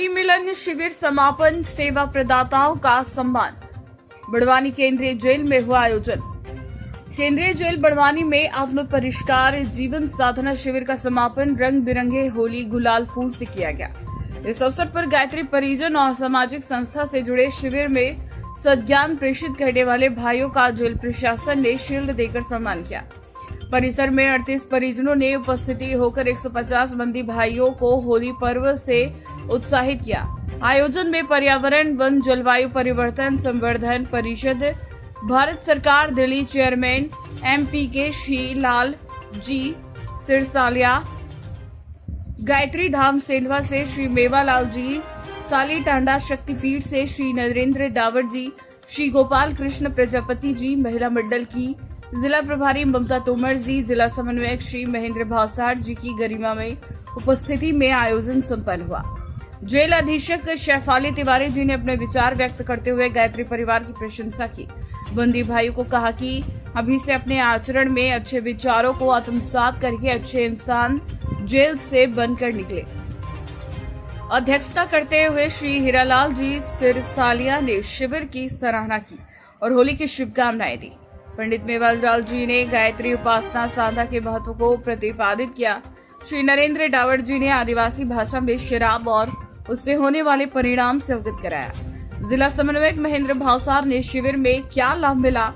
होली मिलन शिविर समापन, सेवा प्रदाताओं का सम्मान। बड़वानी केंद्रीय जेल में हुआ आयोजन। केंद्रीय जेल बड़वानी में आत्म परिष्कार जीवन साधना शिविर का समापन रंग बिरंगे होली गुलाल फूल से किया गया। इस अवसर पर गायत्री परिजन और सामाजिक संस्था से जुड़े शिविर में सद्ज्ञान प्रेषित करने वाले भाइयों का जेल प्रशासन ने शील्ड देकर सम्मान किया। परिसर में 38 परिजनों ने उपस्थिति होकर 150 बंदी भाइयों को होली पर्व से उत्साहित किया। आयोजन में पर्यावरण वन जलवायु परिवर्तन संवर्धन परिषद भारत सरकार दिल्ली चेयरमैन MPK श्री लाल जी सिरसालिया, गायत्री धाम सेंधवा से श्री मेवालाल जी, साली टांडा शक्तिपीठ से श्री नरेंद्र डावर जी, श्री गोपाल कृष्ण प्रजापति जी, महिला मंडल की जिला प्रभारी ममता तोमर जी, जिला समन्वयक श्री महेंद्र भावसार जी की गरिमा में उपस्थिति में आयोजन संपन्न हुआ। जेल अधीक्षक शेफाली तिवारी जी ने अपने विचार व्यक्त करते हुए गायत्री परिवार की प्रशंसा की। बंदी भाइयों को कहा कि अभी से अपने आचरण में अच्छे विचारों को आत्मसात करके अच्छे इंसान जेल से बनकर निकले। अध्यक्षता करते हुए श्री हीरालाल जी सिरसालिया ने शिविर की सराहना की और होली की शुभकामनाएं दी। पंडित मेवालाल जी ने गायत्री उपासना साधना के महत्व को प्रतिपादित किया। श्री नरेंद्र डावर जी ने आदिवासी भाषा में शराब और उससे होने वाले परिणाम से अवगत कराया। जिला समन्वयक महेंद्र भावसार ने शिविर में क्या लाभ मिला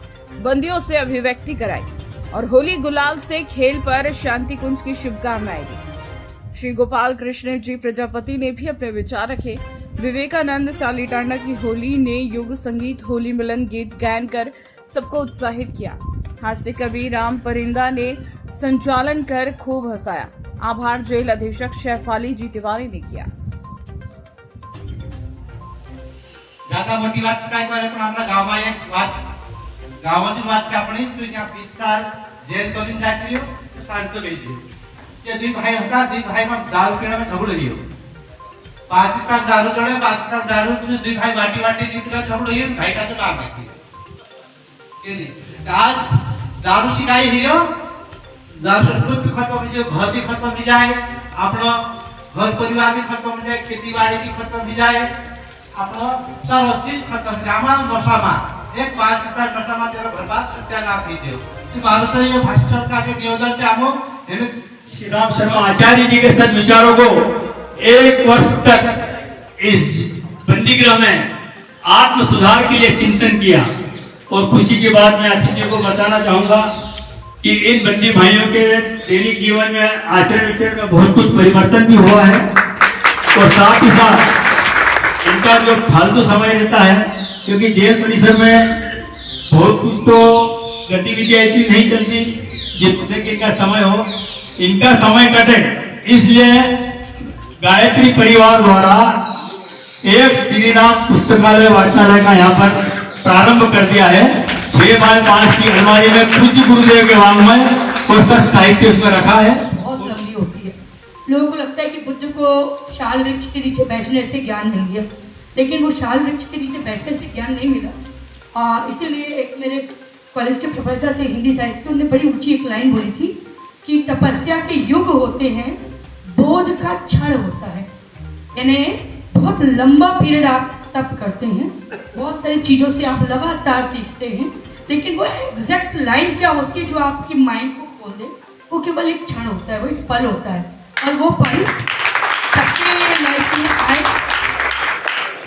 बंदियों से अभिव्यक्ति कराई और होली गुलाल से खेल पर शांति कुंज की शुभकामनाएं दी। श्री गोपाल कृष्ण जी प्रजापति ने भी अपने विचार रखे। विवेकानंद साली टांडा की होली ने युग संगीत होली मिलन गीत गायन कर सबको उत्साहित किया। हास्य कवि राम परिंदा ने संचालन कर खूब हंसाया। आभार जेल अधीक्षक शेफाली जी तिवारी ने किया। ज्यादा मोटी बात काय करे पण आपल्या गावात एक बात गावाची बात की आपण तुझ्या पिस्ताल जेल करून जाती हो शांत बेजी ये दुई भाई हता दुई भाई में दारू पीने में झगड़ रही हो पाकिस्तान दारू जोड़े पाकिस्तान दारू तुझे दुई भाई बाटी बाटी नीट का झगड़ रही हो भाई का तो नाम है ये नहीं आज दारू सिखाई हिरो दारू खुद खत्म हो जाए घर भी खत्म हो जाए अपना घर परिवार भी खत्म हो जाए खेती बाड़ी भी खत्म हो जाए अपना सर्व चीज खत्म हो जाए नशामा एक 5 रुपया नशामा तेरा बर्बाद सत्यानाश कीजिए तो भारत ये भाषा सरकार के निवेदन से हम श्री राम शर्मा आचार्य जी के सद विचारों को 1 वर्ष तक इस बंदीगृह में आत्म सुधार के लिए चिंतन किया और खुशी के बाद मैं अतिथियों को बताना चाहूंगा कि इन बंदी भाइयों के दैनिक जीवन में आचरण विचरण में बहुत कुछ परिवर्तन भी हुआ है और साथ ही साथ इनका जो फालतू समय रहता है क्योंकि जेल परिसर में बहुत कुछ तो गतिविधियां इतनी नहीं चलती जिससे कि इनका समय हो, इनका समय कटे, इसलिए गायत्री परिवार द्वारा एक श्री राम पुस्तकालय वाचनालय का यहाँ पर प्रारंभ कर दिया है। 6x5 की अलमारी में पूज्य गुरुदेव के वाङ्मय और सत साहित्य उसमें रखा है। बहुत लंबी होती है। लोगों को लगता है कि बुद्ध को शाल वृक्ष के नीचे बैठने से ज्ञान मिल गया, लेकिन वो शाल वृक्ष के नीचे बैठने से ज्ञान नहीं मिला। इसीलिए एक मेरे कॉलेज के प्रोफेसर थे हिंदी साहित्य के, उन्होंने बड़ी ऊंची एक लाइन बोली थी कि तपस्या के युग होते हैं, बोध का क्षण होता है। यानी बहुत लंबा पीरियड आप तप करते हैं, बहुत सारी चीज़ों से आप लगातार सीखते हैं, लेकिन वो एग्जैक्ट लाइन क्या होती है जो आपकी माइंड को खोल दे, वो केवल एक क्षण होता है, वो एक पल होता है। और वो पल सबके लाइफ में आए,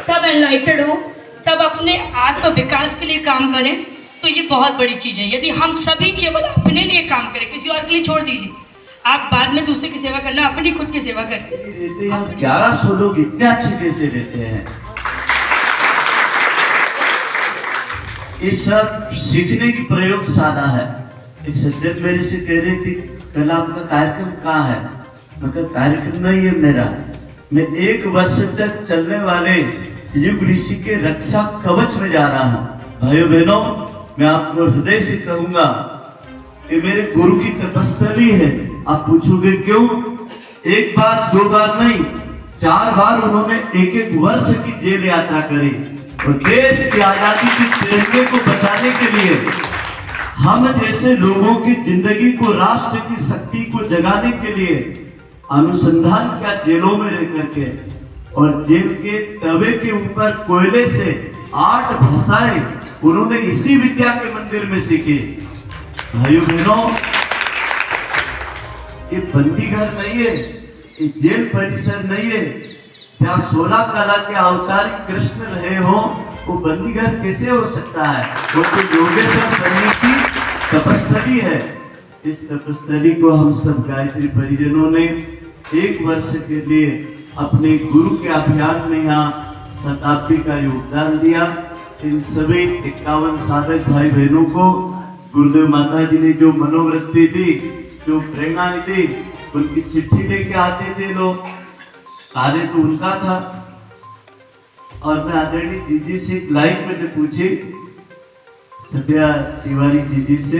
सब एनलाइटेड हो, सब अपने आत्म विकास के लिए काम करें, तो ये बहुत बड़ी चीज़ है। यदि हम सभी केवल अपने लिए काम करें, किसी और के लिए छोड़ दीजिए, आप बाद में दूसरे की सेवा करना, अपनी खुद की सेवा करें। 1100 लोग इतने अच्छे कैसे रहते हैं? ये सब सीखने की प्रयोगशाला है। एक सज्जन मेरे से कह रही थी कल आपका कार्यक्रम कहाँ है? मतलब कार्यक्रम नहीं है मेरा, मैं 1 वर्ष तक चलने वाले युग ऋषि के रक्षा कवच में जा रहा हूँ। भाइयों बहनों, मैं आपको हृदय से कहूंगा कि मेरे गुरु की तपस्थली है। आप पूछोगे क्यों? 1 बार 2 बार नहीं, 4 बार उन्होंने 1-1 वर्ष की जेल यात्रा करी और देश की आजादी की तिरंगे को बचाने के लिए हम जैसे लोगों की जिंदगी को, राष्ट्र की शक्ति को जगाने के लिए अनुसंधान किया जेलों में रह करके। और जेल के तवे के ऊपर कोयले से 8 भाषाएं उन्होंने इसी विद्या के मंदिर में सीखी। भाइयों बहनों, ये बंदी घर नहीं है, ये जेल परिसर नहीं है। जहाँ 16 कला के अवतारी कृष्ण रहे हो, वो बंदी घर कैसे हो सकता है? वो तो योगेश्वर बनने की तपस्थली है। इस तपस्थली को हम सब गायत्री परिजनों ने 1 वर्ष के लिए अपने गुरु के अभियान में यहाँ शताब्दी का योगदान दिया। इन सभी 51 साधक भाई बहनों को गुरुदेव माता जी ने जो मनोवृत्ति दी, जो प्रेरणा दी, उनकी चिट्ठी लेके आते थे लोग। कार्य तो उनका था। और मैं आदरणीय दीदी से लाइव मैंने पूछी, सत्या तिवारी दीदी से,